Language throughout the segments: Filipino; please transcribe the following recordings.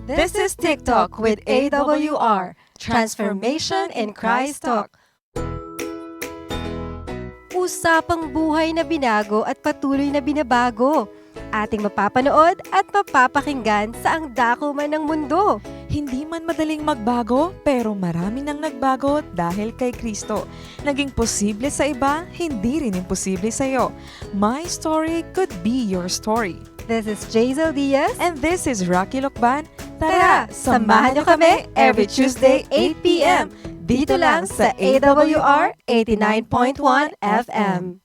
This is TikTok with AWR, Transformation in Christ Talk. Usapang buhay na binago at patuloy na binabago. Ating mapapanood at mapapakinggan sa ang dako man ng mundo. Hindi man madaling magbago, pero marami nang nagbago dahil kay Kristo. Naging posible sa iba, hindi rin imposible sa iyo. My story could be your story. This is Jazel Diaz. And this is Rocky Lokban. Tara, samahan niyo kami every Tuesday 8 p.m. Dito lang sa AWR 89.1 FM.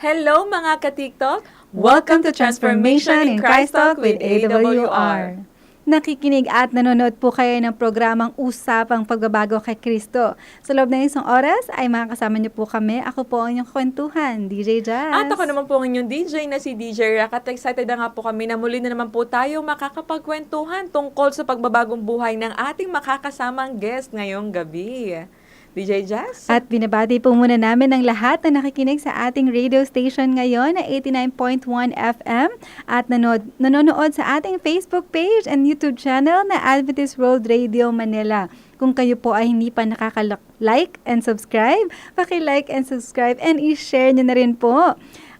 Hello mga ka-TikTok! Welcome to Transformation in Christ Talk with AWR. Nakikinig at nanonood po kayo ng programang Usapang Pagbabago kay Kristo. Sa loob ng isang oras ay makakasama niyo po kami. Ako po ang inyong kwentuhan, DJ Jazz. At ako naman po ang inyong DJ na si DJ Rack. At excited na nga po kami na muli na naman po tayo makakapagkwentuhan tungkol sa pagbabagong buhay ng ating makakasamang guest ngayong gabi. DJ Jazz? At binabati po muna namin ang lahat na nakikinig sa ating radio station ngayon na 89.1 FM at nanonood sa ating Facebook page and YouTube channel na Adventist World Radio Manila. Kung kayo po ay hindi pa nakaka-like and subscribe, paki-like and subscribe and i-share nyo na rin po.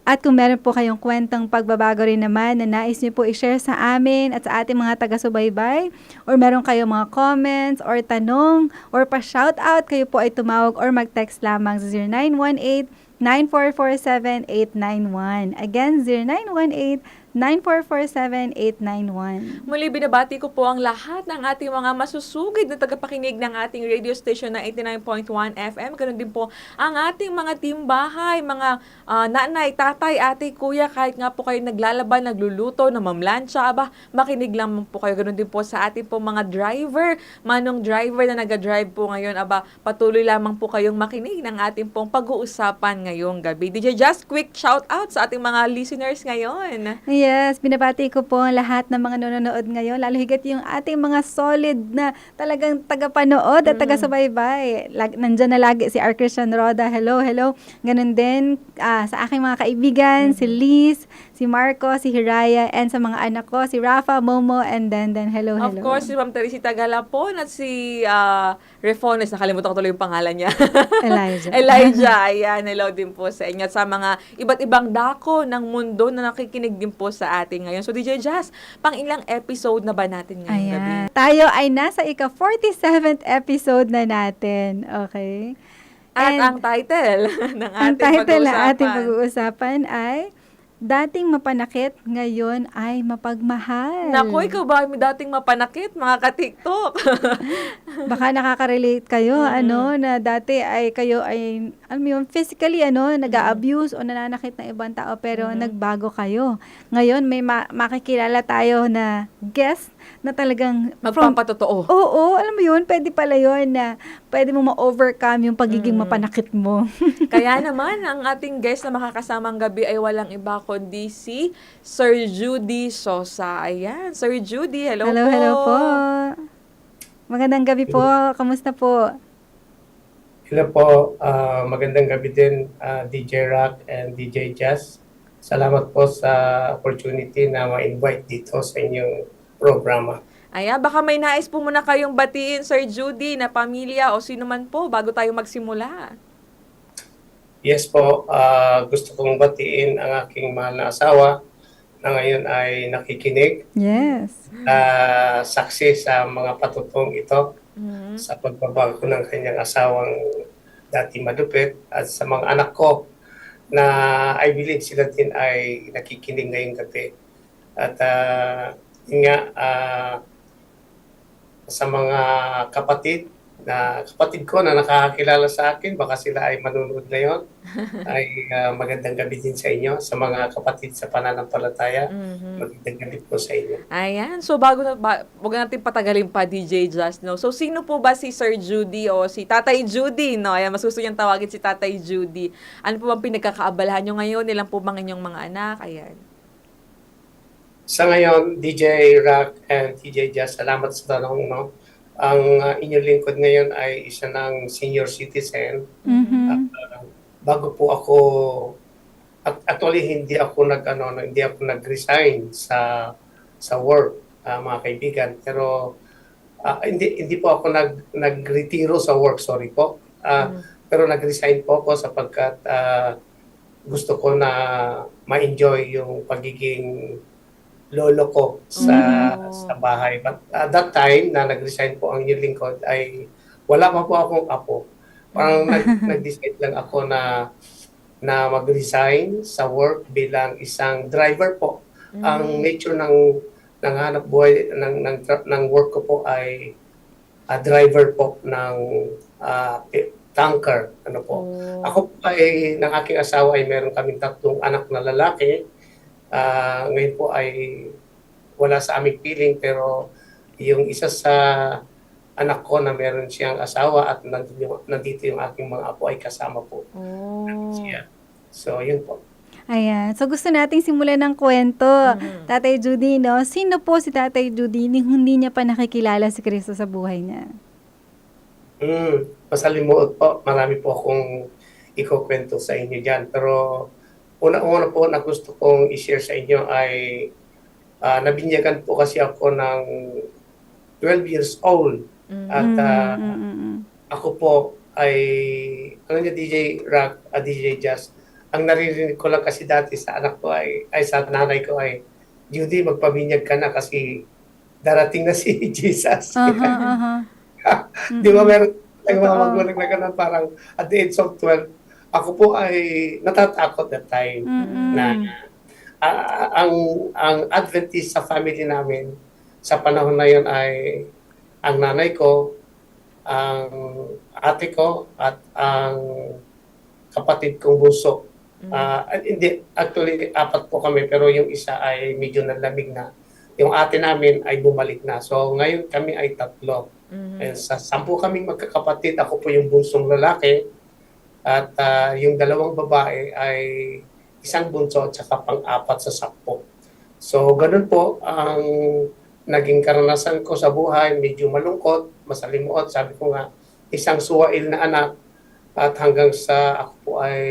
At kung meron po kayong kwentang pagbabago rin naman na nais niyo po i-share sa amin at sa ating mga taga-subaybay, or meron kayong mga comments or tanong or pa-shoutout, kayo po ay tumawag or mag-text lamang sa 0918-9447-891. Again, 0918-9447-891. Muli binabati ko po ang lahat ng ating mga masusugid na tagapakinig ng ating radio station na 89.1 FM. Ganun din po ang ating mga timbahay, mga nanay, tatay, ate, kuya, kahit nga po kayo naglalaban, nagluluto, namamlansya, makinig lang po kayo. Ganun din po sa ating po mga driver, manong driver na nag-drive po ngayon, patuloy lamang po kayong makinig ng ating pong pag-uusapan ngayong gabi. DJ, just quick shout out sa ating mga listeners ngayon. Yes, binabati ko po ang lahat ng mga nanonood ngayon, lalo higit yung ating mga solid na talagang tagapanood at taga-subaybay. Nandyan na lagi si R. Christian Roda, hello, hello. Ganun din sa aking mga kaibigan, si Liz, si Marco, si Hiraya, and sa mga anak ko, si Rafa, Momo, and then hello, hello. Of course, si Ma'am Teresita Galapon at si Refones, nakalimutan ko tuloy yung pangalan niya. Elijah, ayan, hello din po sa inyo at sa mga iba't ibang dako ng mundo na nakikinig din po sa atin ngayon. So DJ Jazz, pang ilang episode na ba natin ngayong gabi? Tayo ay nasa ika-47th episode na natin. Okay? At ang title ng ating pag-uusapan ay Dating Mapanakit, Ngayon ay Mapagmahal. Naku, ikaw ba dating mapanakit, mga ka-TikTok? Baka nakaka-relate kayo, na dati ay kayo ay, physically, nag-a-abuse o nananakit ng ibang tao, pero nagbago kayo. Ngayon, may makikilala tayo na guest na talagang magpapatotoo. Oo, alam mo yun, pwede pala yun na pwede mo ma-overcome yung pagiging mapanakit mo. Kaya naman, ang ating guest na makakasamang gabi ay walang iba kundi si Sir Judy Sosa. Ayan, Sir Judy, hello po. Hello po. Magandang gabi po. Kamusta po? Hello po. Magandang gabi din, DJ Rock and DJ Jazz. Salamat po sa opportunity na ma-invite dito sa inyong programa. Ayan, baka may nais po muna kayong batiin, Sir Judy, na pamilya o sino man po bago tayo magsimula. Yes po, gusto kong batiin ang aking mahal na asawa na ngayon ay nakikinig. Yes. Saksi sa mga patutong ito sa pagbabago ng kanyang asawang dati madupit at sa mga anak ko na I believe sila din ay nakikinig ngayong gabi. At sa mga kapatid ko na nakakakilala sa akin, baka sila ay manunood ngayon, ay magandang gabi din sa inyo. Sa mga kapatid sa pananampalataya, magandang gabi po sa inyo. Ayan, so wag natin patagalin pa, DJ Jazz, no? So sino po ba si Sir Judy o si Tatay Judy, no? Ayan, mas gusto niyang tawagin si Tatay Judy. Ano po bang pinagkakaabalahan niyo ngayon? Ilan po bang inyong mga anak? Ayan. Sa ngayon, DJ Rock and DJ Jazz, salamat sa tanong, no? Ang inyong lingkod ngayon ay isa ng senior citizen. Bago po ako, actually hindi ako nag-resign sa sa work, mga kaibigan. Pero hindi po ako nagretiro sa work, sorry po. Pero nag-resign po ako sapagkat gusto ko na ma-enjoy yung pagiging lolo ko sa bahay. But at that time na nag-resign po ang inyong lingkod ay wala pa po akong apo. Parang nag-decide lang ako na mag-resign sa work bilang isang driver po. Ang nature ng hanap buhay ng work ko po ay driver po ng tanker. Ano po. Ako po ay ng aking asawa ay meron kaming 3 anak na lalaki. Ngayon po ay wala sa aming piling pero yung isa sa anak ko na meron siyang asawa at nandito yung aking mga apo ay kasama po. Siya. So, yun po. Ayan. So, gusto nating simulan ng kwento. Tatay Judy, no? Sino po si Tatay Judy hindi niya pa nakikilala si Kristo sa buhay niya? Masalimuot po. Marami po akong ikukwento sa inyo dyan. Pero una-una po na gusto kong i-share sa inyo ay nabinyagan po kasi ako ng 12 years old. At ako po ay, DJ Rock, DJ Jazz, ang naririnig ko lang kasi dati sa anak ko ay sa nanay ko ay, Judy, magpabinyag ka na kasi darating na si Jesus. Di ba meron tayong mga magulang na ganun, parang at the age of 12, ako po ay natatakot that time na ang Adventist sa family namin sa panahon na yun ay ang nanay ko, ang ate ko, at ang kapatid kong bunso. Hindi, actually, 4 po kami, pero yung isa ay medyo nalamig na. Yung ate namin ay bumalik na. So, ngayon kami ay 3. Sa 10 kaming magkakapatid, ako po yung bunsong lalaki. At yung 2 babae ay isang bunso at saka pang-4 sa 10. So, ganun po ang naging karanasan ko sa buhay. Medyo malungkot, masalimuot. Sabi ko nga, isang suwail na anak. At hanggang sa ako po ay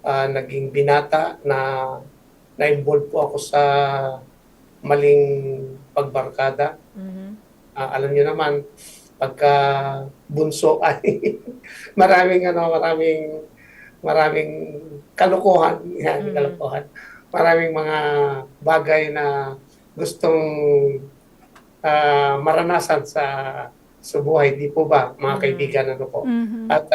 naging binata na-involve po ako sa maling pagbarkada. Alam niyo naman, pagka bunso ay maraming kalokohan. Kalokohan. Maraming mga bagay na gustong maranasan sa buhay. Di po ba, mga kaibigan, ano po? At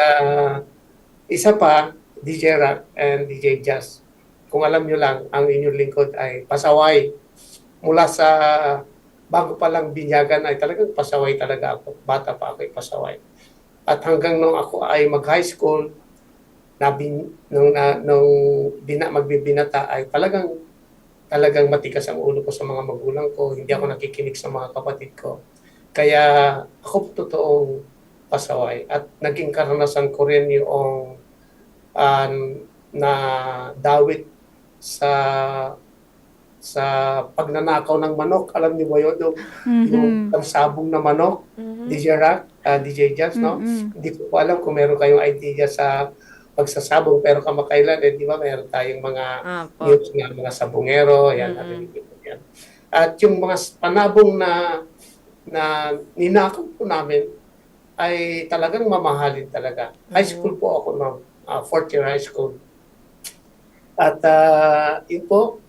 isa pa, DJ Rock and DJ Jazz. Kung alam nyo lang, ang inyong lingkod ay pasaway. Mula sa bago pa lang binyagan ay talagang pasaway talaga ako. Bata pa ako ay pasaway. At hanggang nung ako ay mag-high school, nung magbibinata ay talagang matikas ang ulo ko sa mga magulang ko. Hindi ako nakikinig sa mga kapatid ko. Kaya ako totoong pasaway. At naging karanasan ko rin yung na dawit sa pagnanakaw ng manok. Alam niyo ba yun? Yung sabong na manok, DJ Rock, DJ Jazz, no? Hindi ko po alam kung meron kayong idea sa pagsasabong, pero kamakailan, di ba, meron tayong mga news nga, mga sabongero, yan, yan. At yung mga panabong na ninakaw po namin, ay talagang mamahalin talaga. High school po ako, no? 4th year high school. At yun po,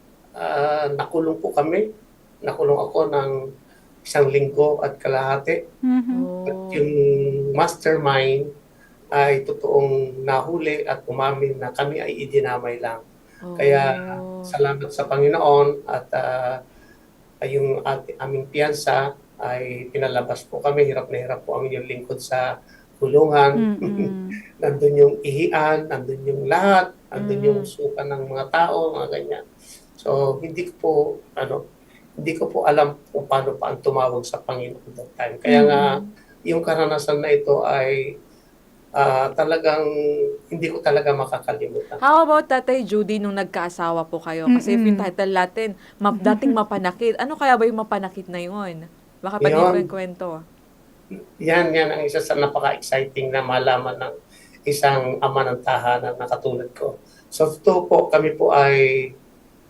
nakulong po kami. Nakulong ako ng 1 linggo at kalahati. At yung mastermind ay totoong nahuli at umamin na kami ay idinamay lang. Kaya salamat sa Panginoon at yung aming piyansa ay pinalabas po kami. Hirap na hirap po ang inyong lingkod sa kulungan. Nandun yung ihian, nandun yung lahat, nandun yung suka ng mga tao, mga ganyan. So, hindi ko po alam kung paano pa ang tumawag sa Panginoon that time. Kaya nga, yung karanasan na ito ay talagang hindi ko talaga makakalimutan. How about Tatay Judy nung nagkaasawa po kayo? Kasi if yung title natin, dating mapanakit. Ano kaya ba yung mapanakit na yun? Baka pwede po yung kwento. Yan ang isa sa napaka-exciting na malaman ng isang ama ng tahanan na katulad ko. So ito po, kami po ay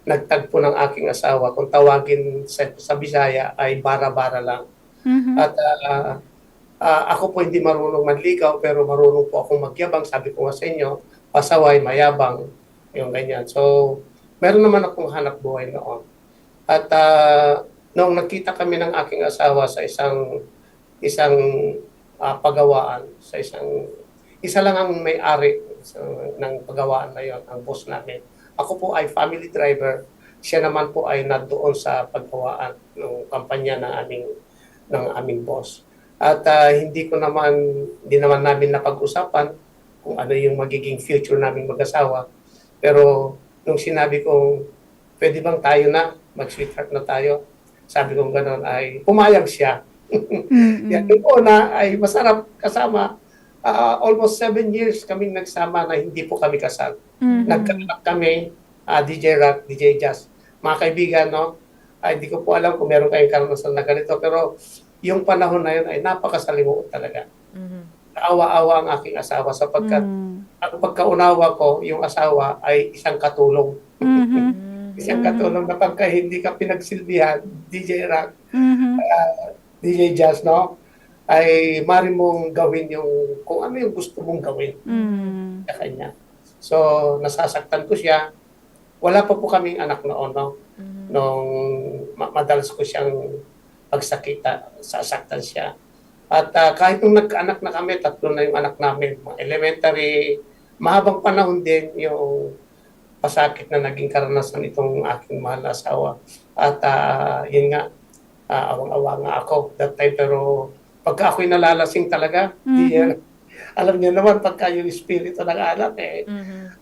nagtagpo ng aking asawa. Kung tawagin sa Bisaya ay bara-bara lang. Mhm. At ako po hindi marunong manligaw pero marunong po akong magyabang. Sabi ko nga sa inyo, pasaway, mayabang, yung ganyan. So, meron naman akong hanap buhay noon. At nung nakita kami ng aking asawa sa isang pagawaan, isa lang ang may-ari ng pagawaan na yon, ang boss namin. Ako po ay family driver, siya naman po ay nandoon sa paggawaan ng kampanya ng aming boss. At hindi naman namin napag-usapan kung ano yung magiging future naming mag-asawa. Pero nung sinabi kong pwede bang tayo na, mag-sweetheart na tayo, sabi kong gano'n ay pumayag siya. Yan, yung una ay masarap kasama. Almost 7 years kaming nagsama na hindi po kami kasal. Nagkaanak kami, DJ Rock, DJ Jazz. Mga kaibigan, no? Hindi ko po alam kung meron kayong karanasan na ganito, pero yung panahon na yun ay napakasalimuot talaga. Naawa-awa ang aking asawa sapagkat ang pagkaunawa ko, yung asawa ay isang katulong. Isang katulong na pagka hindi ka pinagsilbihan, DJ Rock, DJ Jazz, no? Ay mari mong gawin yung kung ano yung gusto mong gawin sa kanya. So, nasasaktan ko siya. Wala pa po kaming anak noon, no? Nung madalas ko siyang pagsakita, sasaktan siya. At kahit nung nagkaanak na kami, 3 na yung anak namin, mga elementary, mahabang panahon din yung pasakit na naging karanasan itong aking mahal na asawa. At yun nga, awang-awa nga ako that time, pero pagka ako'y nalalasing talaga, alam niyo naman, pagka yung espiritu ng anak,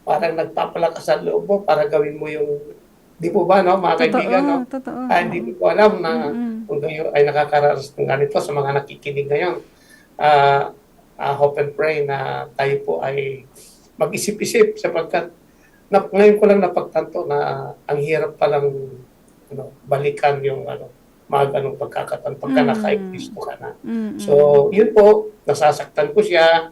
parang nagpapalakas sa loob mo para gawin mo yung, di po ba, no, mga kaibigan, no? Totoo. Hindi ko alam na kung kayo ay nakakaranas ng ganito sa mga nakikinig ngayon. Hope and pray na tayo po ay mag-isip-isip sapagkat ngayon ko lang napagtanto na ang hirap palang balikan yung mga ganong pagkakataon pagka naka-Kristo ka na. So, yun po, nasasaktan ko siya,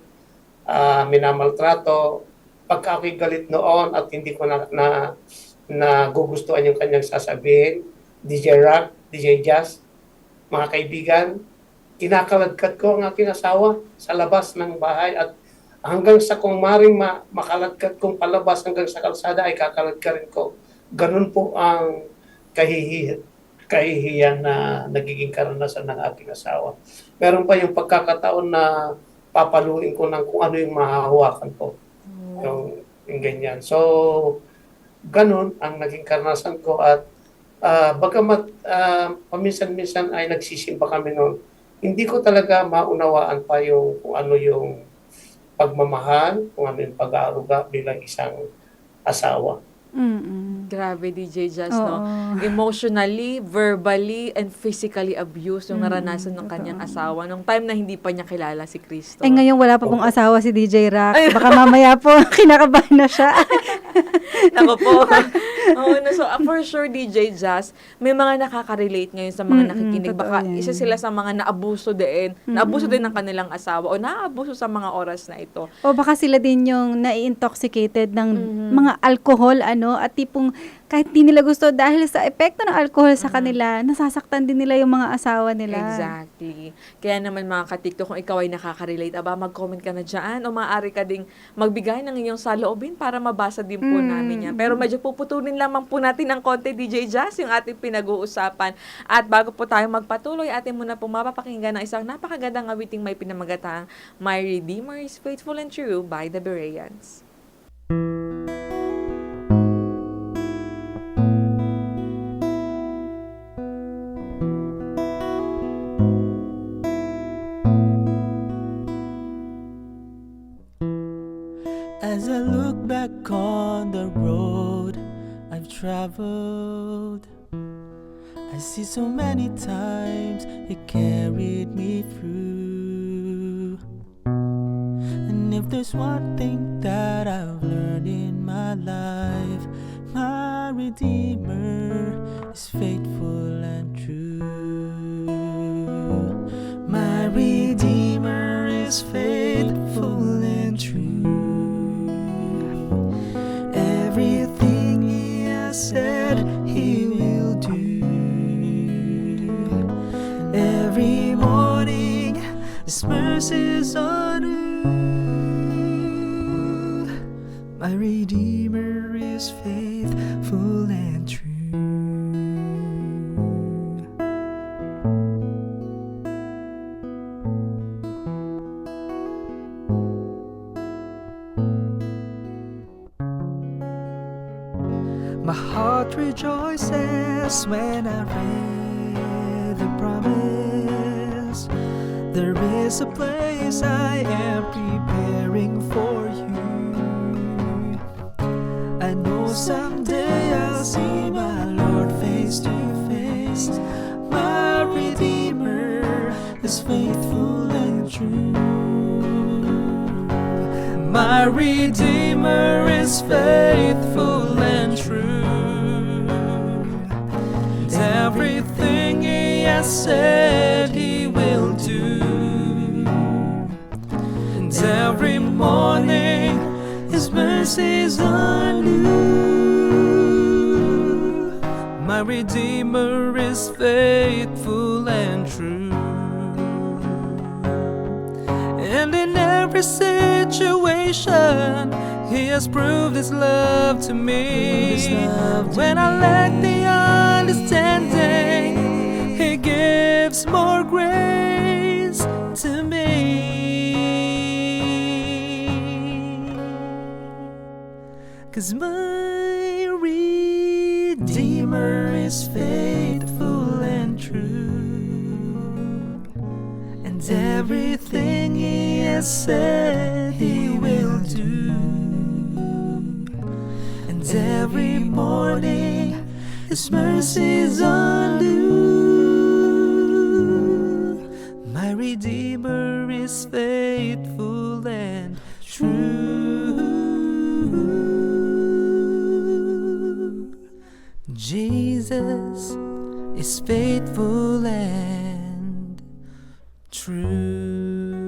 minamaltrato. Pagka ako'y galit noon at hindi ko na gugustuhan yung kanyang sasabihin, DJ Rock, DJ Jazz, mga kaibigan, kinakaladkad ko ang aking asawa sa labas ng bahay at hanggang sa kung maring makaladkad kong palabas hanggang sa kalsada ay kakaladkarin ko. Ganun po ang kahihiyan na nagiging karanasan ng aking asawa. Meron pa yung pagkakataon na papaluin ko ng kung ano yung mahahawakan ko. Yung ganyan. So, ganun ang naging karanasan ko at bagamat paminsan-minsan ay nagsisimba kami noon, hindi ko talaga maunawaan pa yung kung ano yung pagmamahal, kung ano yung pag-aaruga bilang isang asawa. Grabe, DJ Jazz, no? Emotionally, verbally, and physically abused yung naranasan ng kanyang asawa nung time na hindi pa niya kilala si Kristo. Ngayon wala pa pong asawa si DJ Rock. Baka mamaya po, kinakabahan na siya. Ako po. So, for sure, DJ Jazz, may mga nakaka-relate ngayon sa mga nakikinig. Baka isa sila sa mga naabuso din ng kanilang asawa o naabuso sa mga oras na ito. O baka sila din yung nai-intoxicated ng mga alcohol, at tipong kahit di nila gusto dahil sa epekto ng alcohol sa kanila, nasasaktan din nila yung mga asawa nila. Exactly. Kaya naman mga ka-TikTok, kung ikaw ay nakaka-relate, mag-comment ka na dyan o maaari ka ding magbigay ng inyong saloobin para mabasa din po namin yan. Pero medyo puputunin lamang po natin ng konti, DJ Jazz, yung ating pinag-uusapan. At bago po tayo magpatuloy, atin muna po mapapakinggan ng isang napakagandang awiting may pinamagatang My Redeemer is Faithful and True by the Bereans. As I look back on the road I've traveled, I see so many times it carried me through. And if there's one thing that I've learned in my life, my Redeemer is faithful and true. My Redeemer is faithful and true. Everything He has said His mercies are new. My Redeemer is faithful and true. My heart rejoices when I read the promise. There is a place I am preparing for you. I know someday I'll see my Lord face to face. My Redeemer is faithful and true. My Redeemer is faithful and true. And everything He has said He will do. And every morning His mercies are new. My Redeemer is faithful and true. And in every situation He has proved His love to me. When I lack the understanding, He gives more grace to me. 'Cause my Redeemer is faithful and true. And everything He has said He will do. And every morning His mercies are new. My Redeemer is faithful and true. Jesus is faithful and true.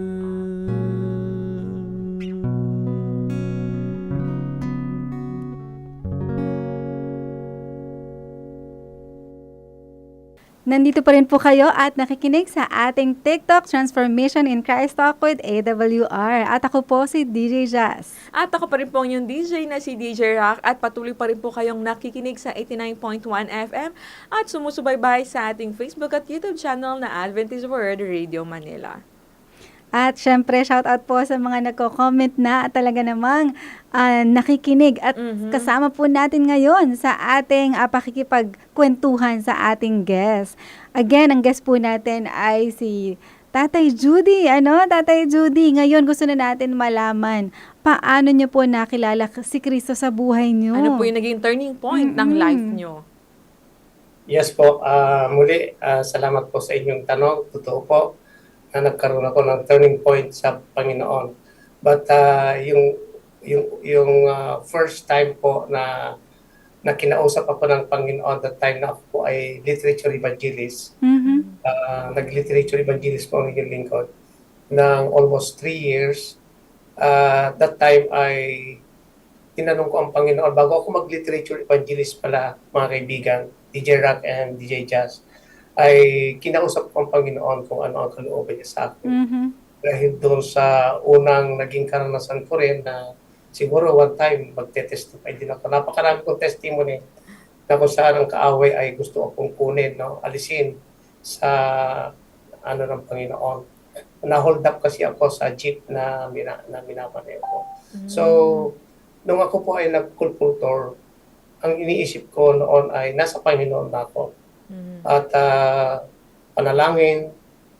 Nandito pa rin po kayo at nakikinig sa ating TikTok Transformation in Christ Talk with AWR. At ako po si DJ Jazz. At ako pa rin po yung DJ na si DJ Rock at patuloy pa rin po kayong nakikinig sa 89.1 FM at sumusubaybay sa ating Facebook at YouTube channel na Adventist Word Radio Manila. At syempre, shout out po sa mga nagko-comment na at talaga namang nakikinig at kasama po natin ngayon sa ating pakikipagkwentuhan sa ating guest. Again, ang guest po natin ay si Tatay Judy. Tatay Judy, ngayon gusto na natin malaman paano niyo po nakilala si Kristo sa buhay niyo? Ano po yung naging turning point ng life niyo? Yes po, muli, salamat po sa inyong tanong. Totoo po na nagkaroon ako ng turning point sa Panginoon. But yung first time po na kinausap ako ng Panginoon, that time na ako po ay literature evangelist. Nag-literature evangelist po ang inyong lingkod ng almost 3 years. That time ay tinanong ko ang Panginoon, bago ako mag-literature evangelist pala, mga kaibigan, DJ Rock and DJ Jazz, ay kinausap ko ang Panginoon kung ano ang kalooban niya sa akin. Dahil doon sa unang naging karanasan ko rin na siguro one time magte-testify din ako. Napakarami kong testimony na kung saan ang kaaway ay gusto akong kunin, alisin sa ng Panginoon. Na-hold up kasi ako sa jeep na minamaneho ko. So, nung ako po ay nag-culture, ang iniisip ko noon ay nasa Panginoon na ako. At panalangin,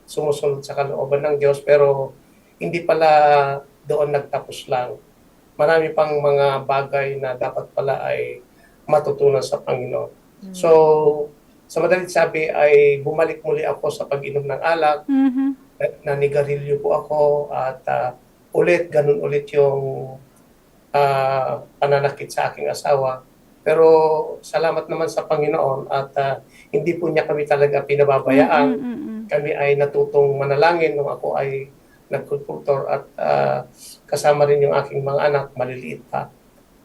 sumusunod sa kalooban ng Diyos, pero hindi pala doon nagtapos lang. Marami pang mga bagay na dapat pala ay matutunan sa Panginoon. So, sa madalit sabi ay bumalik muli ako sa pag-inom ng alak, nanigarilyo po ako, at ganun ulit yung pananakit sa aking asawa. Pero salamat naman sa Panginoon at hindi po niya kami talaga pinababayaan. Kami ay natutong manalangin nung ako ay nagkulpultor at kasama rin yung aking mga anak, maliliit pa.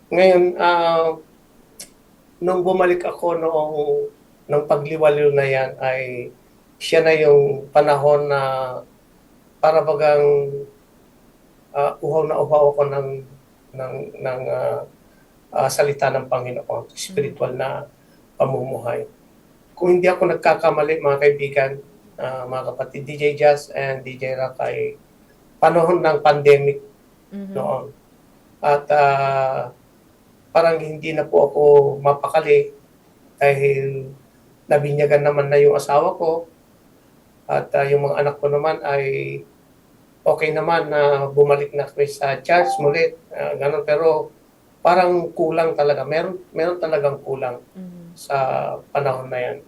Ngayon, nung bumalik ako nung pagliwaliw na yan, ay siya na yung panahon na para bagang uhaw na uhaw ako ng salita ng Panginoon, spiritual na pamumuhay. Kung hindi ako nagkakamali, mga kaibigan, mga kapatid, DJ Jazz and DJ Rock, ay panahon ng pandemic noon. At parang hindi na po ako mapakali dahil nabinyagan naman na yung asawa ko at yung mga anak ko naman ay okay naman na bumalik na kami sa church mulit. Ganun. Pero parang kulang talaga. Meron talagang kulang sa panahon na yan.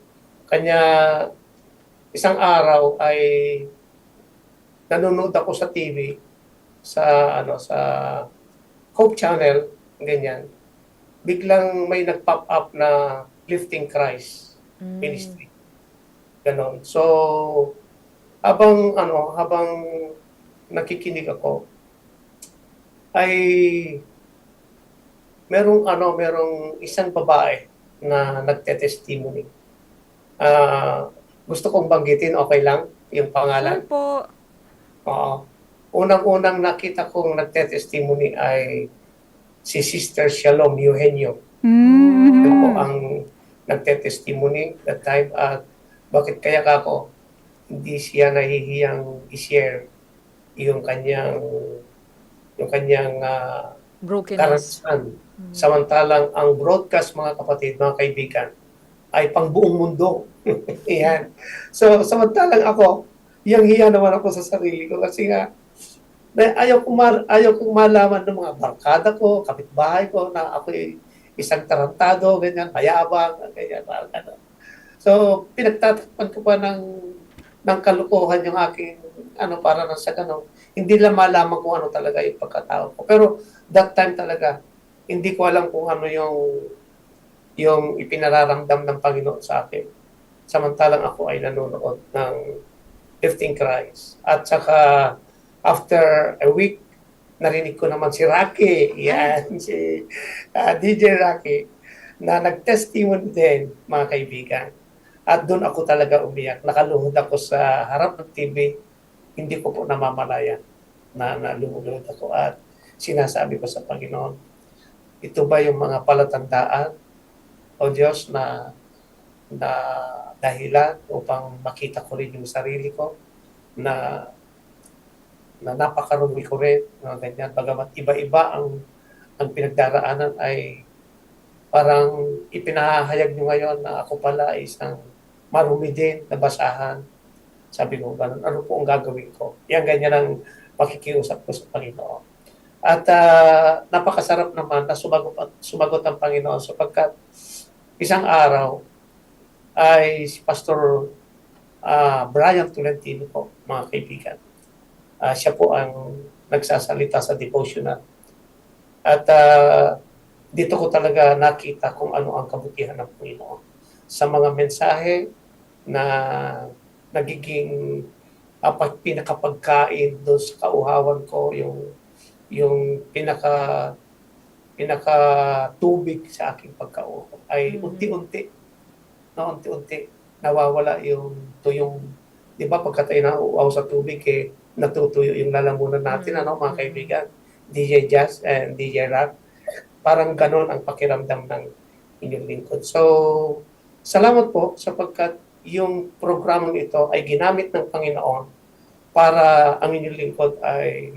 Kanya isang araw ay nanonood ako sa TV sa Hope Channel, ganyan. Biglang may nag-pop up na Lifting Christ Ministry. Ganon. So habang nakikinig ako ay merong isang babae na nagte-testimony. Gusto kong banggitin, okay lang yung pangalan? Sure po. Oo. Unang-unang nakita kong nagte-testimony ay si Sister Shalom Eugenio. Yun po ang nagte-testimony that time. At bakit kaya kako hindi siya nahihiyang i-share yung kanyang Brokenness. karanasan. Samantalang ang broadcast, mga kapatid, mga kaibigan, ay pang buong mundo. Yan. So, samantalang ako, hiyang-hiya naman ako sa sarili ko kasi nga, ayaw kong malaman ng mga barkada ko, kapitbahay ko, na ako isang tarantado, ganyan, mayabang, ganyan, parang. So, pinagtatakpan ko pa ng kalukuhan yung aking, para na sa gano'n. Hindi lang malaman kung ano talaga yung pagkatao ko. Pero, that time talaga, hindi ko alam kung ano yung ipinararamdam ng Panginoon sa akin. Samantalang ako ay nanonood ng Lifting Christ. At saka, after a week, narinig ko naman si Rocky, yan, si DJ Rocky, na nag-testimony din, mga kaibigan. At doon ako talaga umiyak. Nakaluhod ako sa harap ng TV, hindi ko po namamalayan na naluluhod ako. At sinasabi ko sa Panginoon, ito ba yung mga palatandaan, o Diyos, na dahilan upang makita ko rin yung sarili ko, na napakarumi ko rin, ganyan. Bagamat iba-iba ang pinagdaraanan, ay parang ipinahayag nyo ngayon na ako pala ay isang marumi din, nabasahan. Sabi ko, ganun, ano po ang gagawin ko? Yan, ganyan ang pakikiusap ko sa Panginoon. At napakasarap naman na sumagot ang Panginoon sapagkat isang araw ay si Pastor Brian Tolentino po, mga kaibigan. Siya po ang nagsasalita sa devotional. At dito ko talaga nakita kung ano ang kabutihan ng Panginoon. Sa mga mensahe na nagiging pinakapagkain doon sa kauhawan ko, yung pinaka tubig sa aking pagkauhaw ay unti-unti nawawala yung tuyong, di ba pagka tayo nauuhaw sa tubig, natutuyo yung lalamunan natin, mga kaibigan, DJ Jazz and DJ Rock. Parang ganon ang pakiramdam ng inyong lingkod. So, salamat po sapagkat yung programang ito ay ginamit ng Panginoon para ang inyong lingkod ay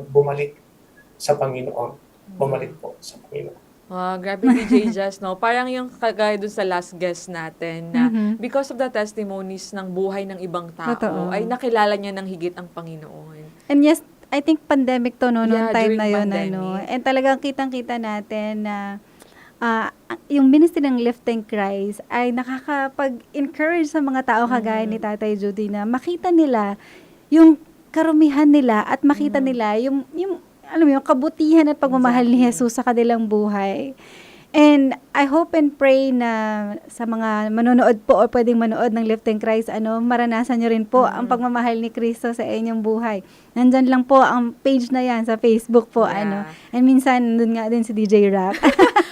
bumalik sa Panginoon. Bumalik po sa Panginoon. Grabe DJ Jazz, no? Parang yung kagaya dun sa last guest natin na because of the testimonies ng buhay ng ibang tao, Totoo. ay nakilala niya ng higit ang Panginoon. And yes, I think pandemic to, no? Noong Yeah, time during na yun, pandemic. And talagang kitang-kita natin na yung ministry ng Lifting Christ ay nakakapag-encourage sa mga tao kagaya ni Tatay Judy na makita nila yung karumihan nila at makita nila yung alam mo yung kabutihan at pagmamahal ni Jesus sa kanilang buhay. And I hope and pray na sa mga manonood po o pwedeng manood ng Lifting Christ, maranasan nyo rin po ang pagmamahal ni Kristo sa inyong buhay. Nandyan lang po ang page na yan sa Facebook po. Yeah. And minsan, dun nga din si DJ Rock.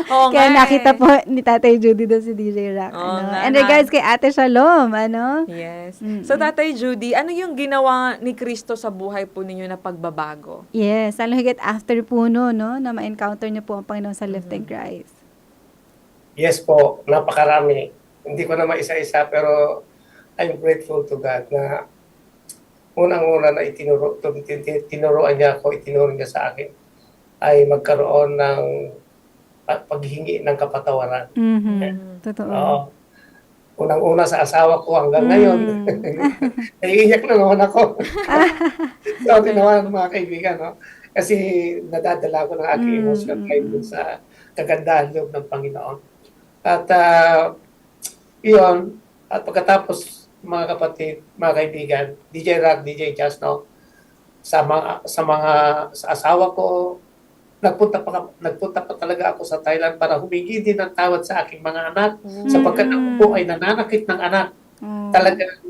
Oo Kaya nga nakita eh. po ni Tatay Judy doon si DJ Rock. Oo nga, And regards kay Ate Shalom, Yes. Mm-mm. So, Tatay Judy, ano yung ginawa ni Kristo sa buhay po ninyo na pagbabago? Yes, lalo higit after po no, na ma-encounter niyo po ang Panginoon sa lifting Christ. Yes po, napakarami. Hindi ko na maisa-isa pero I'm grateful to God na unang-una na tinuruan niya ako, itinuro niya sa akin ay magkaroon ng paghingi ng kapatawaran. Mhm. Totoo. Oo. Unang-una sa asawa ko hanggang ngayon. Naiiyak na naman ako. So, ginawa ng mga kaibigan, no? Kasi nadadala ko ng aking emotion kahit dun sa kagandahan loob ng Panginoon. At iyon, at pagkatapos mga kapatid, mga kaibigan, DJ Rock, DJ Jazz, no? Sa asawa ko, nagpunta pa talaga ako sa Thailand para humingi din ng tawad sa aking mga anak sapagkat ako po ay nananakit ng anak. Talagang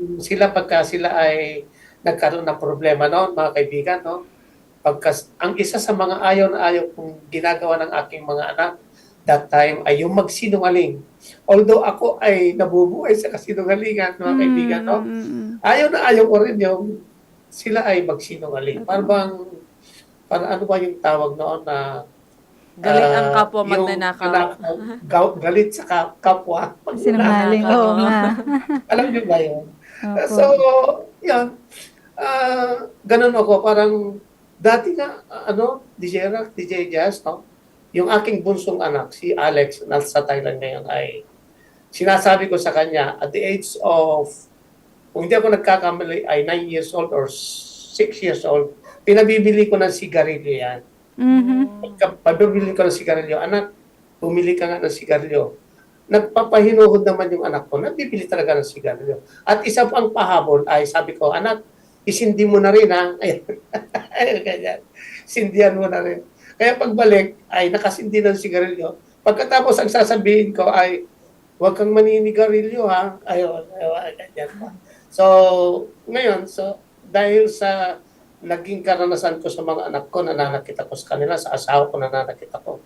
pagka sila ay nagkaroon ng problema noon, mga kaibigan, no? Ang isa sa mga ayaw na ayaw kong ginagawa ng aking mga anak that time ay yung magsinungaling. Although ako ay nabubuhay sa kasinungalingan, mga kaibigan, no? Ayaw na ayaw ko rin yung sila ay magsinungaling. Parang ano ba yung tawag noon na Galit ang kapwa yung magnanakaw. galit sa kapwa. Sinungaling, oo nga. Alam niyo ba yun? Opo. So, yan. Ganun ako. Parang dati nga, DJ Rock, DJ Jazz, no? Yung aking bunsong anak, si Alex, nasa Thailand ngayon, ay sinasabi ko sa kanya, at the age of, kung hindi ako nagkakamali, ay 9 years old or 6 years old, pinabibili ko ng sigarilyo yan. Pabibili ko ng sigarilyo, anak, bumili ka nga ng sigarilyo. Nagpapahinuhod naman yung anak ko, nagbibili talaga ng sigarilyo. At isa pang pahabol ay sabi ko, anak, isindi mo na rin ha. Ganyan. Sindihan mo na rin. Kaya pagbalik ay nakasindi ng sigarilyo. Pagkatapos ang sasabihin ko ay, huwag kang maninigarilyo ha. Ayun, ganyan pa. So, ngayon, dahil sa naging karanasan ko sa mga anak ko, nananakit ako sa kanila, sa asawa ko nananakit ako.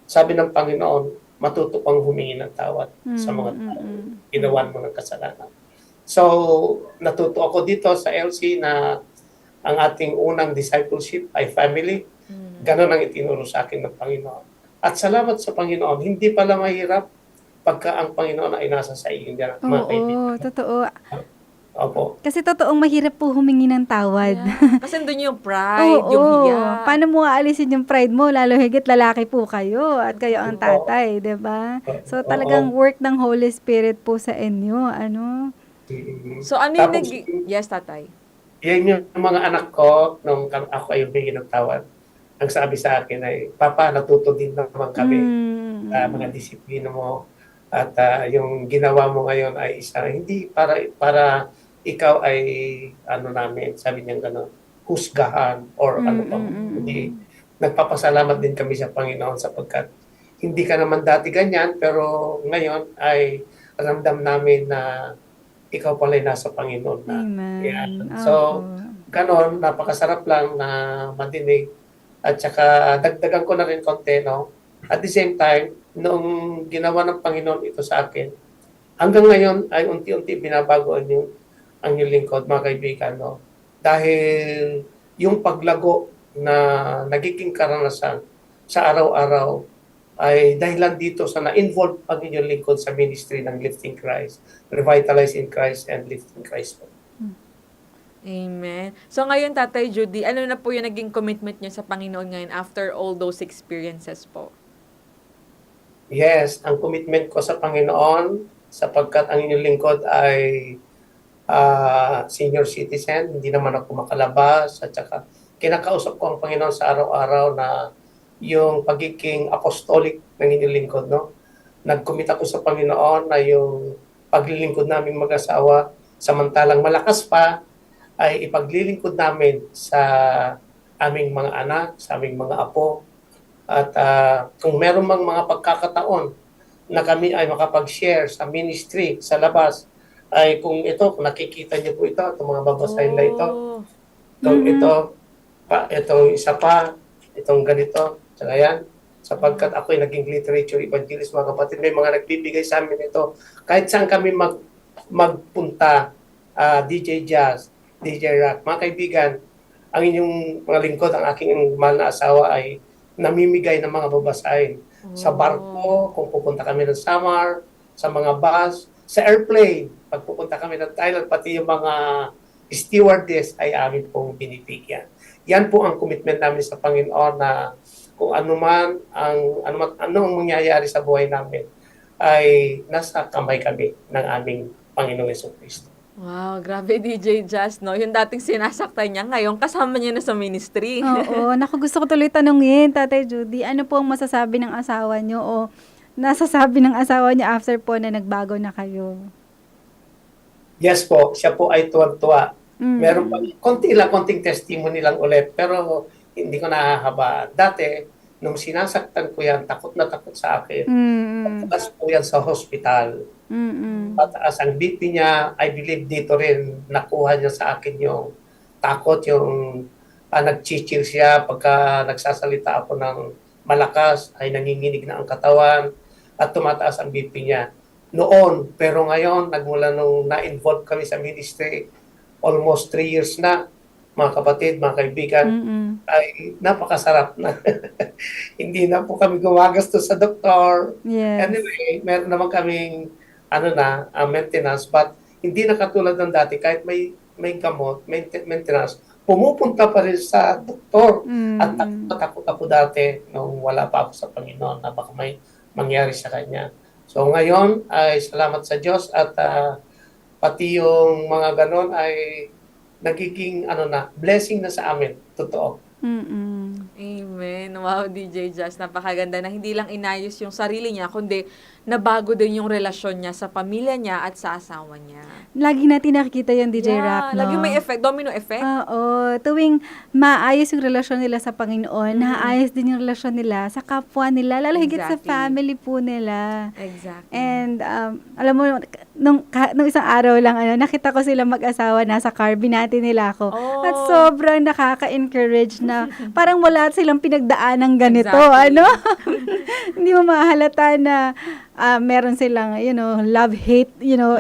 Sabi ng Panginoon, matuto kang humingi ng tawad sa mga tao. Ginawan mo ng kasalanan. So, natuto ako dito sa LC na ang ating unang discipleship ay family. Ganon ang itinuro sa akin ng Panginoon. At salamat sa Panginoon, hindi pala mahirap pagka ang Panginoon ay nasa sa iyo. Mga kaibigan. Oo, totoo. Opo. Kasi totoong mahirap po humingi ng tawad. Yeah. Kasi doon yung pride, yung hiya. Paano mo aalisin yung pride mo? Lalo higit lalaki po kayo at kayo ang tatay, di ba? So talagang work ng Holy Spirit po sa inyo. So ano yung Tapos, Yes, tatay. yan yung mga anak ko, nung ako ay humingi ng tawad, ang sabi sa akin ay, Papa, natuto din naman kami mga disiplina mo at yung ginawa mo ngayon ay hindi para ikaw ay namin, sabi niya gano'n, husgahan or hindi. Nagpapasalamat din kami sa Panginoon sapagkat hindi ka naman dati ganyan pero ngayon ay ramdam namin na ikaw pala nasa Panginoon na. Amen. Yan. So, ganon, napakasarap lang na madinig. At saka, dagdagan ko na rin konti, no? At the same time, noong ginawa ng Panginoon ito sa akin, hanggang ngayon ay unti-unti binabago ang inyong lingkod, mga kaibigan, no? Dahil yung paglago na nagiging karanasan sa araw-araw ay dahilan dito sa na-involve ang inyong lingkod sa ministry ng Lifting Christ, Revitalize in Christ, and Lifting Christ. Amen. So ngayon, Tatay Judy, ano na po yung naging commitment niyo sa Panginoon ngayon after all those experiences po? Yes, ang commitment ko sa Panginoon, sapagkat ang inyong lingkod ay senior citizen, hindi naman ako makalabas, at saka kinakausap ko ang Panginoon sa araw-araw na yung pagiging apostolic ng inyong lingkod, no? Nag-commit ako sa Panginoon na yung paglilingkod namin mag-asawa, samantalang malakas pa, ay ipaglilingkod namin sa aming mga anak, sa aming mga apo. At kung meron mang mga pagkakataon na kami ay makapag-share sa ministry, sa labas, ay kung nakikita niyo po ito, itong mga babasahin na ito, ito, itong isa pa, itong ganito, tsaka yan. Sapagkat ako'y naging literature evangelist, mga kapatid, may mga nagbibigay sa amin ito. Kahit saan kami magpunta, DJ Jazz, DJ Rock, mga kaibigan, ang inyong mga lingkod, ang aking mahal na asawa ay namimigay ng mga babasahin. Sa barko, kung pupunta kami ng Samar, sa mga bus, sa airplane, pag pupunta kami ng Thailand, pati yung mga stewardess ay amin pong binibigyan. Yan po ang commitment namin sa Panginoon na kung ano ang mangyayari sa buhay namin ay nasa kamay kami ng aming Panginoong Jesucristo. Wow, grabe DJ Jazz, no? Yung dating sinasaktan niya, ngayon kasama niya na sa ministry. Oo, naku, gusto ko tuloy tanungin, Tatay Judy, ano po ang masasabi ng asawa niyo o nasasabi ng asawa niyo after po na nagbago na kayo? Yes po, siya po ay tuwan-tuwa. Mm. Meron pa, konting testimony lang ulit, pero hindi ko nahahabaan. Dati, nung sinasaktan ko yan, takot na takot sa akin. Pagkas po yan sa hospital. Pataas ang BP niya, I believe dito rin, nakuha niya sa akin yung takot, yung nag-chichir siya pagka nagsasalita ako ng malakas, ay nanginginig na ang katawan, at tumataas ang BP niya. Noon, pero ngayon, nagmula nung na-involve kami sa ministry, almost 3 years na, mga kapatid, mga kaibigan, ay napakasarap na. Hindi na po kami gumagastos sa doktor. Yes. Anyway, meron naman kaming maintenance, but hindi na katulad ng dati. Kahit may gamot, maintenance, pumupunta pa rin sa doktor. At takot ako dati nung wala pa ako sa Panginoon na baka may mangyari sa Kanya. So ngayon ay salamat sa Diyos at pati yung mga ganon ay nagiging blessing na sa amin. Totoo. Amen. Wow, DJ Jazz, napakaganda na hindi lang inayos yung sarili niya, kundi nabago din yung relasyon niya sa pamilya niya at sa asawa niya. Lagi natin nakikita yung DJ Rap, no? Lagi may effect, domino effect. Oo. Tuwing maayos yung relasyon nila sa Panginoon, naayos din yung relasyon nila sa kapwa nila, lalo higit sa Exactly. family po nila. Exactly. And alam mo, nung isang araw lang, nakita ko sila mag-asawa, nasa car, binati nila ako. Oh. At sobrang nakaka-encourage na parang wala silang pinagdaan ng ganito. Exactly. Hindi mo mahalata na meron silang, love-hate,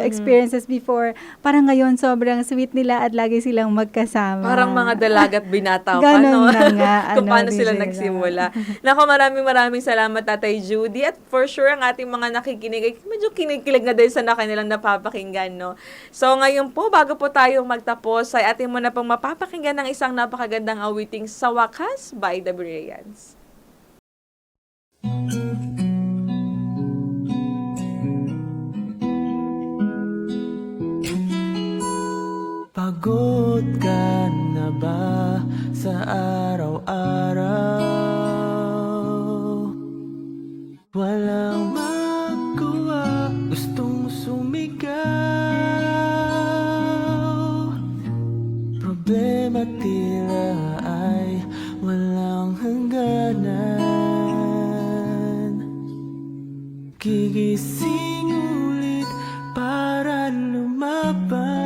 experiences before. Parang ngayon, sobrang sweet nila at lagi silang magkasama. Parang mga dalagat binataw pa, Ganon no? na nga, Kung paano DJ sila Rap. nagsimula. Naku, maraming salamat, Tatay Judy. At for sure, ang ating mga nakikinig, ay medyo kinikilig na din sa kanilang napapakinggan, no? So, ngayon po, bago po tayo magtapos, ay ating muna pong mapapakinggan ng isang napakagandang awiting Sa Wakas by The Bereans. Pagod ka na ba sa araw-araw? Walang magawa, gustong sumigaw. Problema tila ay walang hangganan. Gigising ulit para lumaban.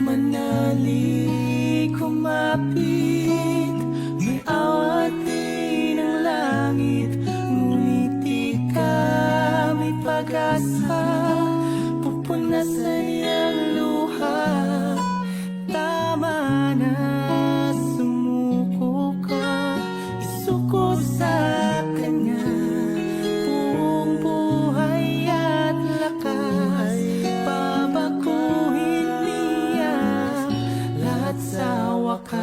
Manali kumapit, may awatin ang langit. Ngunit di ka may pag-asa, pupunasan niyang luha. Tama na, sumuko ka, isuko sa Kanya. Buong buhay at lakas, babaguhin niya lahat sa wakas.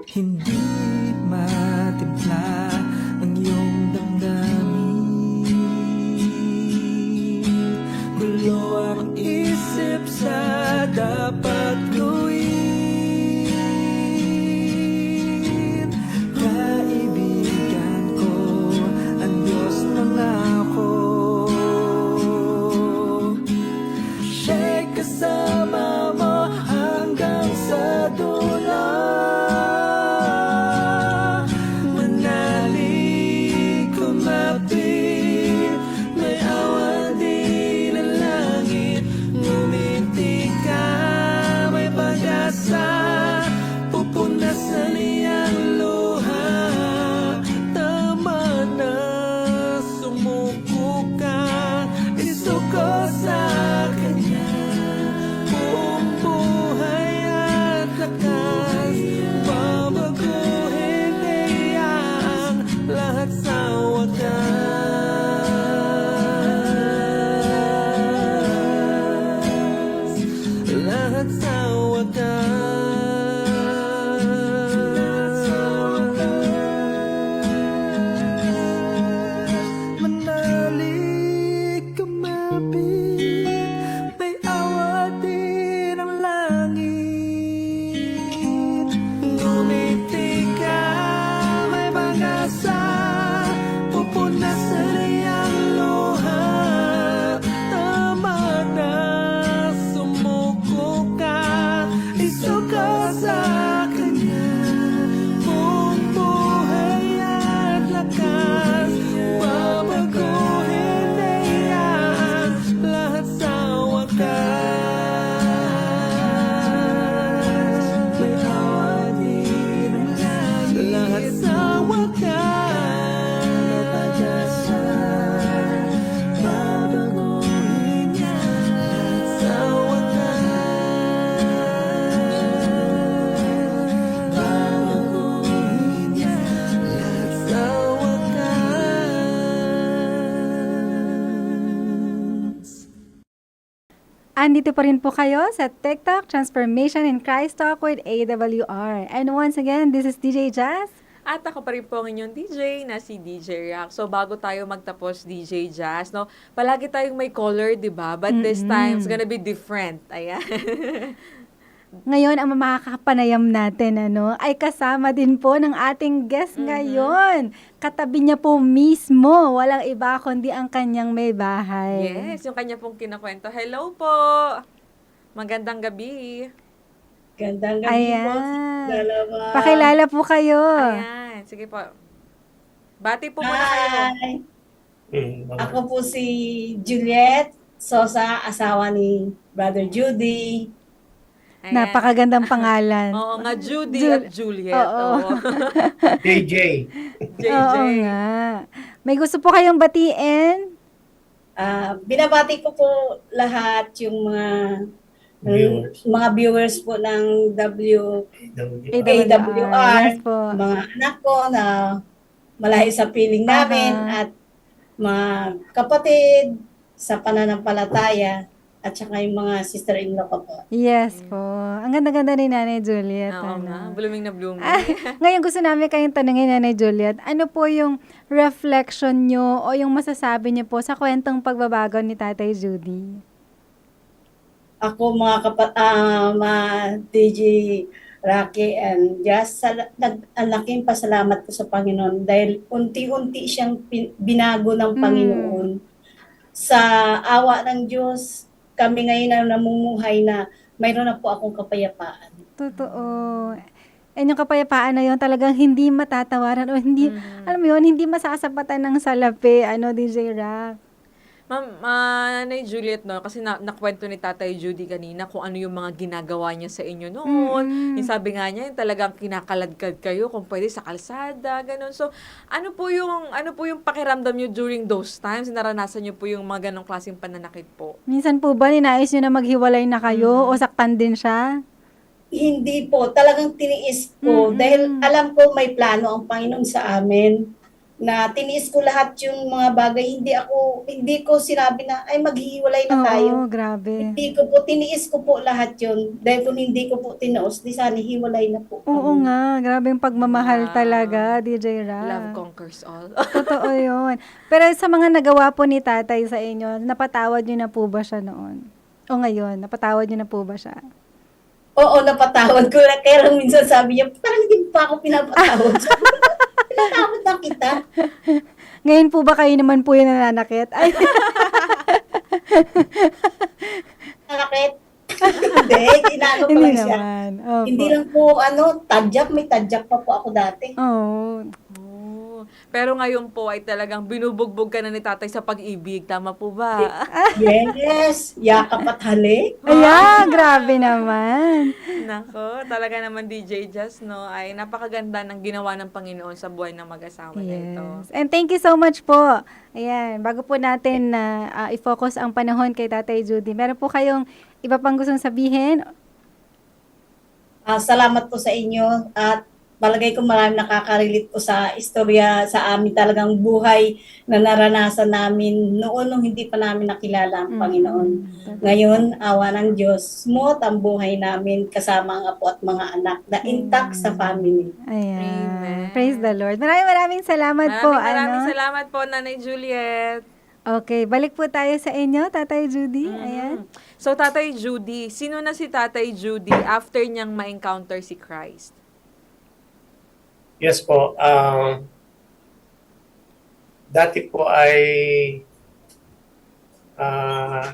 Hindi matimpla ang iyong damdamin. Gulo ang isip sa dapat gawin. Kaibigan ko, ang Diyos nangako. Siya'y kasama mo hanggang sa dulo. Manali Manalik kumapit, may awa din ang langit. Ngumiti ka, may pag-asa, pupunasan iyang luha. Tama na, sumuko ka, isuka sa kanya. Buong buhay at lakas, babaguhin na yan lahat sa wakas. May awa din ang langit, lahat sa wakas. May pag-asa, babaguhin yan lahat sa wakas. Babaguhin yan lahat sa wakas. Andito pa rin po kayo sa TikTok Transformation in Christ Talk with AWR. And once again, this is DJ Jazz. At ako pa rin po ang inyong DJ na si DJ Rock. So, bago tayo magtapos DJ Jazz, no, palagi tayong may color, di ba? But this time, it's gonna be different. Ayan. Ngayon, ang makakapanayam natin ay kasama din po ng ating guest ngayon. Katabi niya po mismo, walang iba kundi ang kanyang may bahay. Yes, yung kanya pong kinakwento. Hello po! Magandang gabi. Gandang gabi po. Ayan. Dalawa. Pakilala po kayo. Ayan, sige po. Bati po muna kayo. Hi! Mm, Ako po si Juliet Sosa, asawa ni Brother Judy. Ayan. Napakagandang pangalan. Oo nga, Judy Ju- at Juliet. Oo. Oo. JJ. JJ. Oo nga. May gusto po kayong batiin? Binabati ko po lahat yung Viewers. mga viewers po ng AWR. Yes po. mga anak ko na malayo sa piling namin Aha. at mga kapatid sa pananampalataya at saka yung mga sister-in-law ko po. Yes po. Ang ganda-ganda ni Nanay Juliet. Oo nga, blooming na blooming. Ngayon gusto namin kayong tanungin, Nanay Juliet, ano po yung reflection nyo o yung masasabi nyo po sa kwentong pagbabago ni Tatay Judy? Ako mga DJ Rocky and Jazz, ang laking pasalamat ko sa Panginoon dahil unti-unti siyang binago ng Panginoon. Sa awa ng Diyos, kami ngayon na namumuhay na mayroon na po akong kapayapaan. Totoo. And yung kapayapaan na yun talagang hindi matatawaran o hindi, alam mo yun, hindi masasapatan ng salapi, DJ Rock. Ma'am, Nanay Juliet, no, kasi nakwento ni Tatay Judy kanina kung ano yung mga ginagawa niya sa inyo noon. Yung sabi nga niya, yung talagang kinakaladkad kayo kung pwede sa kalsada, ganun. So, ano po yung pakiramdam niyo during those times? Naranasan niyo po yung mga ganong klaseng pananakit po? Minsan po ba ninais nyo na maghiwalay na kayo o saktan din siya? Hindi po, talagang tiniis ko dahil alam ko may plano ang Panginoon sa amin na tiniis ko lahat yung mga bagay. Hindi ko sinabi na ay maghihiwalay na tayo. Oo, grabe. Tiniis ko po lahat yun. Dahil kung hindi ko po tinaos, di sana hiwalay na po. Oo nga, grabe yung pagmamahal Wow. talaga, DJ Rock. Love conquers all. Totoo yun. Pero sa mga nagawa po ni tatay sa inyo, napatawad nyo na po ba siya noon? O ngayon, napatawad nyo na po ba siya? Oo, napatawad ko na. Kaya lang minsan sabi niya, parang hindi pa ako pinapatawad. Sabi ko, pinatawad na kita. Ngayon po ba kayo naman po yung nananakit? Ay, Nakakit. Hindi, ginagawa ko hindi lang siya. naman. Opo. Hindi lang po, tadyak. May tadyak pa po ako dati. Oo. Oh. Pero ngayon po ay talagang binubugbog ka na ni Tatay sa pag-ibig. Tama po ba? Yes, yakap at halik. Ayan, grabe naman. Nako, talaga naman DJ Jazz, no, ay napakaganda ng ginawa ng Panginoon sa buhay ng mag-asawa na ito. Yes. And thank you so much po. Ayan, bago po natin na i-focus ang panahon kay Tatay Judy, meron po kayong iba pang gustong sabihin? Salamat po sa inyo at palagay ko marami nakaka-relate po sa istorya sa amin talagang buhay na naranasan namin noon nung hindi pa namin nakilala ang Panginoon. Ngayon, awa ng Diyos, smooth ang buhay namin kasama ang apo at mga anak na intact sa family. Ayan. Amen. Praise the Lord. Maraming salamat po. Maraming ano? salamat po, Nanay Juliet. Okay, balik po tayo sa inyo, Tatay Judy. Ayan. So, Tatay Judy, sino na si Tatay Judy after niyang ma-encounter si Christ? Yes po. Dati po ay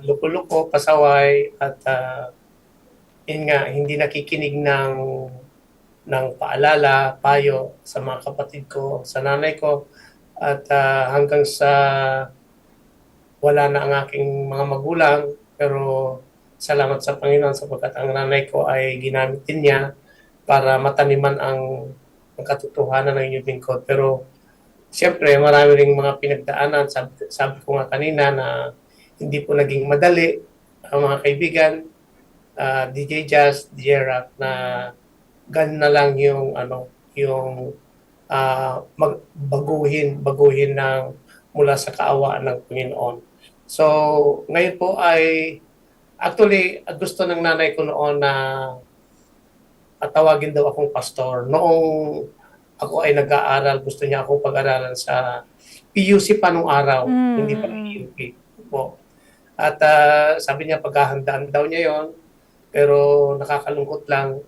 luko-luko, pasaway, at yun nga, hindi nakikinig ng paalala, payo sa mga kapatid ko, sa nanay ko, at hanggang sa wala na ang aking mga magulang, pero salamat sa Panginoon sapagkat ang nanay ko ay ginamit din niya para mataniman ang katotohanan ng inyong lingkod. Pero siyempre, marami ring mga pinagdaanan. Sabi ko nga kanina na hindi po naging madali ang mga kaibigan, DJ Jazz, DJ Rock, na ganun na lang yung baguhin ng mula sa kaawaan ng Panginoon. So, ngayon po ay actually gusto ng nanay ko noon na tawagin daw akong pastor. Noong ako ay nag-aaral, gusto niya akong pag-aralan sa PUC pa nung araw, hindi pa PUP po. At sabi niya paghahandaan daw niya yon, pero nakakalungkot lang,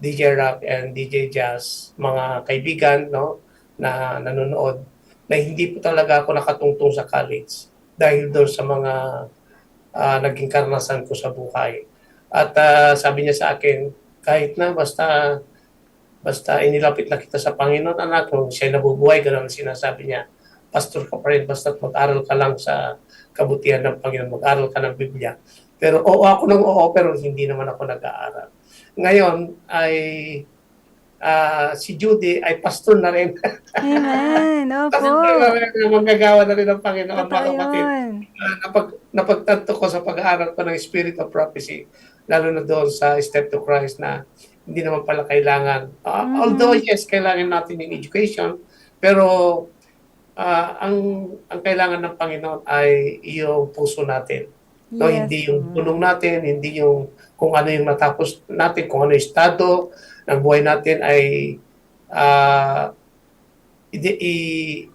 DJ Rock and DJ Jazz, mga kaibigan, no, na nanonood, na hindi po talaga ako nakatungtong sa college dahil doon sa mga naging karanasan ko sa buhay. At sabi niya sa akin, kahit na basta inilapit na kita sa Panginoon, anak, kung siya nabubuhay, gano'n ang sinasabi niya, pastor ka pa rin, basta mag-aral ka lang sa kabutihan ng Panginoon, mag-aral ka ng Biblia. Pero ako pero hindi naman ako nag-aaral. Ngayon ay si Judy ay pastor na rin. Amen. Opo. Manggagawa na rin ng Panginoon, mga Totoo kapatid. yun. Napagtanto ko sa pag-aaral ko ng Spirit of Prophecy, lalo na doon sa Step to Christ, na hindi naman pala kailangan. Although yes, kailangan natin yung education, pero ang kailangan ng Panginoon ay yung puso natin. No, Yes. hindi yung tulong natin, hindi yung kung ano yung natapos natin, kung ano yung estado ng buhay natin ay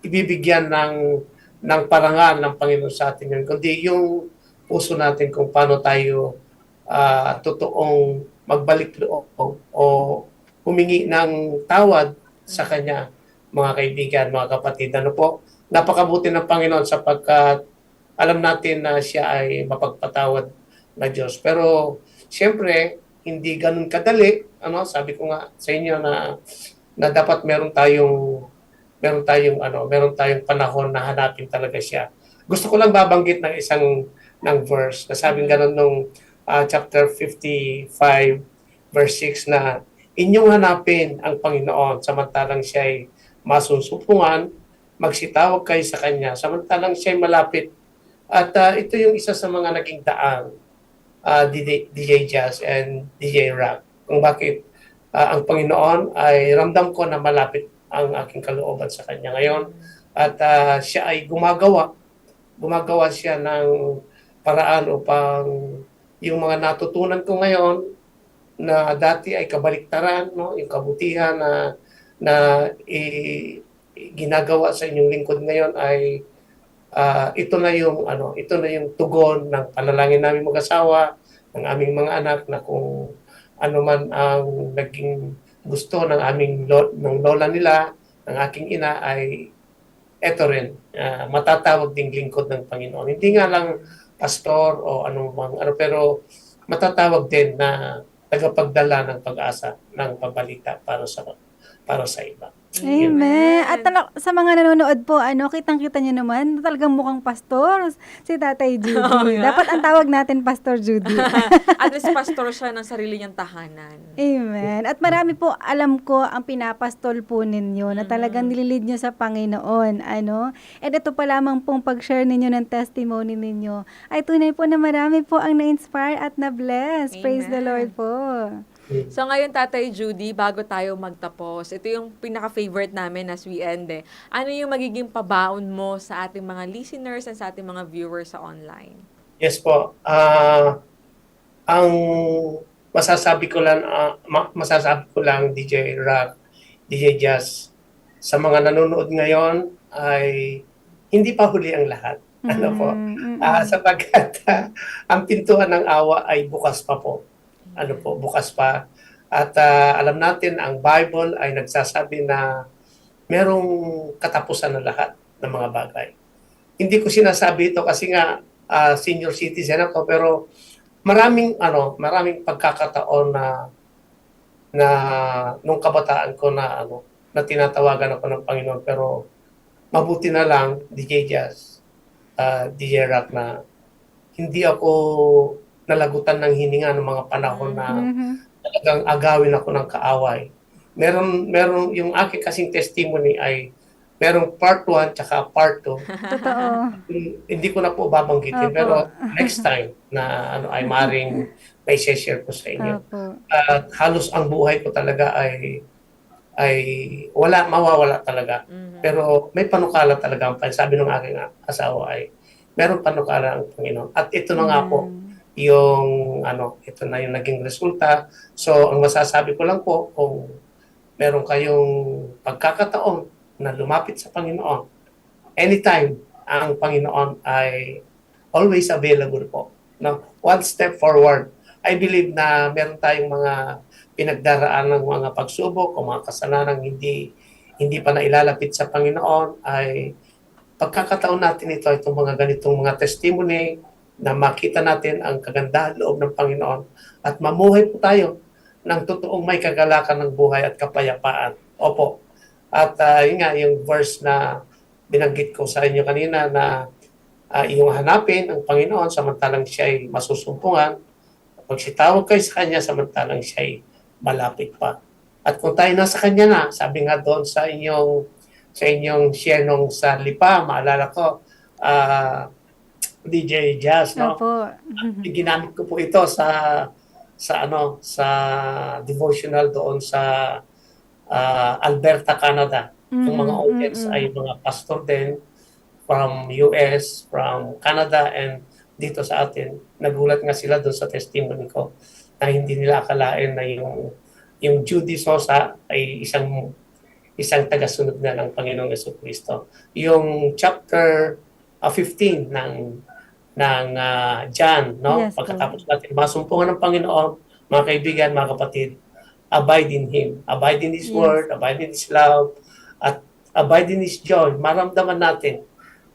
ibibigyan ng parangal ng Panginoon sa atin yun. Kundi yung puso natin kung paano tayo totoong magbalik loob o humingi ng tawad sa Kanya, mga kaibigan, mga kapatid. Ano po, napakabuti ng Panginoon sapagkat alam natin na Siya ay mapagpatawad na Diyos. Pero siyempre, hindi ganun kadali. Sabi ko nga sa inyo na dapat meron tayong panahon na hanapin talaga Siya. Gusto ko lang babanggit ng verse na sabing ganun nung chapter 55 verse 6 na inyong hanapin ang Panginoon samantalang Siya ay masunsupungan, magsitawag kayo sa Kanya samantalang Siya ay malapit. At ito yung isa sa mga naging daan, DJ Jazz and DJ Rock, kung bakit ang Panginoon ay ramdam ko na malapit ang aking kalooban sa Kanya ngayon. At Siya ay gumagawa Siya ng paraan upang yung mga natutunan ko ngayon na dati ay kabaliktaran, no, yung kabutihan na ginagawa sa inyong lingkod ngayon ay ito na yung tugon ng panalangin namin mag-asawa, ng aming mga anak, na kung ano man ang naging gusto ng ng lola nila, ng aking ina, ay eto rin, matatawag ding lingkod ng Panginoon. Hindi nga lang pastor o pero matatawag din na tagapagdala ng pag-asa, ng pabalita para sa iba. Amen. At sa mga nanonood po, kitang-kita niyo naman, talagang mukhang pastor si Tatay Judy. Oo nga. Dapat ang tawag natin Pastor Judy. At least pastor siya ng sarili niyang tahanan. Amen. At marami po, alam ko, ang pinapastol po ninyo na talagang nililid nyo sa Panginoon. And ito pa lamang pong pag-share ninyo ng testimony ninyo ay tunay po na marami po ang na-inspire at na-bless. Praise the Amen. Lord po. Mm. So ngayon, Tatay Judy, bago tayo magtapos, ito yung pinaka-favorite namin as we end eh. Ano yung magiging pabaon mo sa ating mga listeners and sa ating mga viewers sa online? Yes po. Ang masasabi ko lang DJ Rock, DJ Jazz, sa mga nanonood ngayon ay hindi pa huli ang lahat. Ano po? Sapagkat ang pintuan ng awa ay bukas pa po. Ano po, bukas pa. At alam natin, ang Bible ay nagsasabi na merong katapusan ng lahat ng mga bagay. Hindi ko sinasabi ito kasi nga senior citizen ako, pero maraming pagkakataon na nung kabataan ko na tinatawagan ako ng Panginoon, pero mabuti na lang DJ Jazz, DJ Rock, na hindi ako nalagutan ng hininga ng mga panahon na talagang agawin ako ng kaaway. Meron yung aking kasing testimony ay merong part 1 tsaka part 2. Totoo. Hindi ko na po babanggitin, Opo. pero next time na ay maring may share ko sa inyo. Opo. At halos ang buhay ko talaga ay mawawala talaga. Pero may panukala talaga. Sabi ng aking asawa ay meron panukala ang Panginoon. At ito na nga po ito na yung naging resulta. So ang masasabi ko lang po, kung meron kayong pagkakataon na lumapit sa Panginoon, anytime, ang Panginoon ay always available po. No? One step forward. I believe na meron tayong mga pinagdaraan ng mga pagsubok o mga kasalanang hindi pa nailalapit sa Panginoon, ay pagkakataon natin ito, itong mga ganitong mga testimony, na makita natin ang kagandahan loob ng Panginoon at mamuhay po tayo ng totoong may kagalakan ng buhay at kapayapaan. Opo. At yun nga, yung verse na binanggit ko sa inyo kanina na iyong hanapin ang Panginoon samantalang siya ay masusumpungan. Pag sitawag kayo sa Kanya samantalang siya ay malapit pa. At kung tayo nasa Kanya na, sabi nga doon sa inyong share nung sa Lipa, maalala ko, DJ Jazz, no? Opo. Ginamit ko po ito sa devotional doon sa Alberta, Canada. Ang mga audience ay mga pastor din from US, from Canada, and dito sa atin. Nagulat nga sila doon sa testimony ko na hindi nila akalain na yung Judy Sosa ay isang tagasunod na ng Panginoong Jesucristo. Yung chapter 15 ng John, no? Yes, Pagkatapos natin masumpungan ng Panginoon, mga kaibigan, mga kapatid, abide in Him. Abide in His Word, abide in His love, at abide in His joy. Maramdaman natin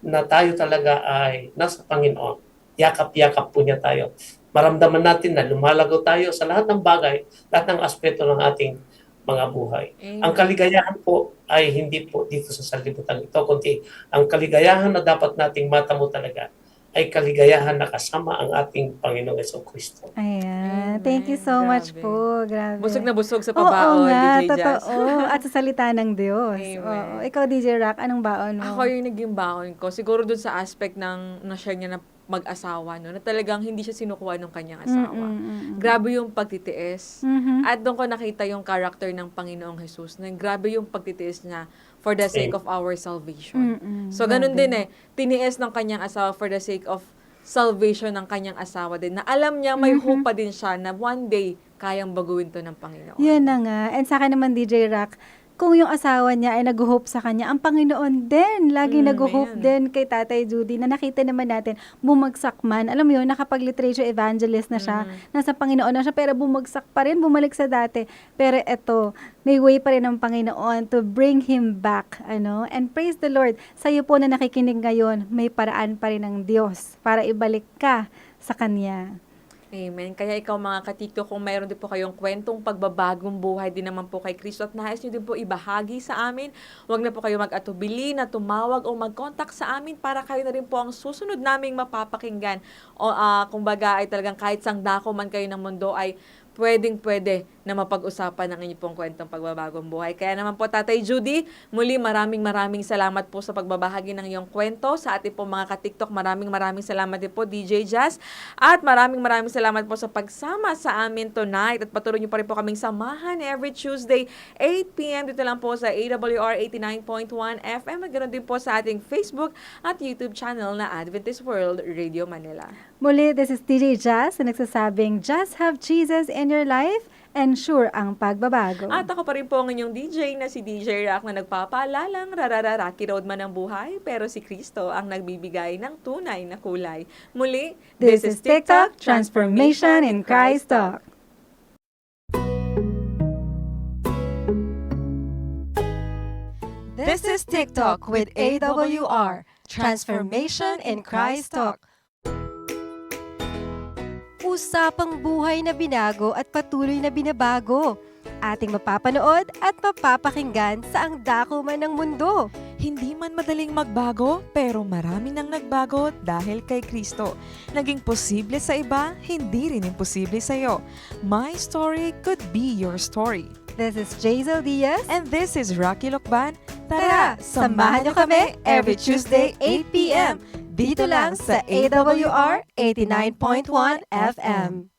na tayo talaga ay nasa Panginoon. Yakap-yakap po niya tayo. Maramdaman natin na lumalago tayo sa lahat ng bagay, lahat ng aspeto ng ating mga buhay. Amen. Ang kaligayahan po ay hindi po dito sa sanlibutan ito, kundi ang kaligayahan na dapat nating matamo talaga ay kaligayahan na kasama ang ating Panginoong Jesucristo. Ayan. Amen. Thank you so much Grabe. po. Grabe. Busog na busog sa Oo pabaon, nga, DJ Jazz. totoo. At sa salita ng Diyos. Amen. Oo. Ikaw, DJ Rock, anong baon mo? Ako yung naging baon ko. Siguro dun sa aspect ng na-share niya na mag-asawa, no? Na talagang hindi siya sinukuha ng kanyang asawa. Grabe yung pagtitiis. At doon ko nakita yung character ng Panginoong Jesus. Na grabe yung pagtitiis niya for the sake of our salvation. So, ganun din tiniis ng kanyang asawa for the sake of salvation ng kanyang asawa din. Na alam niya may hope pa din siya na one day kayang baguhin to ng Panginoon. Yun na nga. And sa akin naman, DJ Rock, kung yung asawa niya ay nag-hope sa kanya, ang Panginoon din, lagi nag-hope din kay Tatay Judy, na nakita naman natin, bumagsak man. Alam mo yun, nakapag-literature evangelist na siya, nasa Panginoon na siya, pero bumagsak pa rin, bumalik sa dati. Pero eto, may way pa rin ng Panginoon to bring him back. And praise the Lord, sa'yo po na nakikinig ngayon, may paraan pa rin ng Diyos para ibalik ka sa Kanya. Amen. Kaya ikaw mga katito, kung mayroon din po kayong kwentong pagbabagong buhay din naman po kay Kristo at nais nyo din po ibahagi sa amin, huwag na po kayo mag-atubili na tumawag o mag-contact sa amin para kayo na rin po ang susunod naming mapapakinggan. O kumbaga ay talagang kahit sang dako man kayo ng mundo ay pwedeng-pwede na mapag-usapan ang inyong pong kwentong pagbabagong buhay. Kaya naman po, Tatay Judy, muli maraming salamat po sa pagbabahagi ng iyong kwento. Sa ating pong mga ka-TikTok, maraming salamat din po, DJ Jazz. At maraming salamat po sa pagsama sa amin tonight. At patuloy niyo pa rin po kaming samahan every Tuesday, 8 p.m. dito lang po sa AWR 89.1 FM. At ganoon din po sa ating Facebook at YouTube channel na Adventist World Radio Manila. Muli, this is DJ Jazz na nagsasabing, just have Jesus in your life and sure ang pagbabago. At ako pa rin po ang inyong DJ na si DJ Rock na nagpapaalalang Rocky Road man ang buhay, pero si Kristo ang nagbibigay ng tunay na kulay. Muli, This is TikTok, Transformation in Christ Talk. This is TikTok with AWR, Transformation in Christ Talk. Usapang buhay na binago at patuloy na binabago. Ating mapapanood at mapapakinggan sa ang dako man ng mundo. Hindi man madaling magbago, pero marami nang nagbago dahil kay Kristo. Naging posible sa iba, hindi rin imposible sa iyo. My story could be your story. This is Jazel Diaz. And this is Rocky Lokban. Tara, samahan niyo kami every Tuesday 8 p.m. dito lang sa AWR 89.1 FM.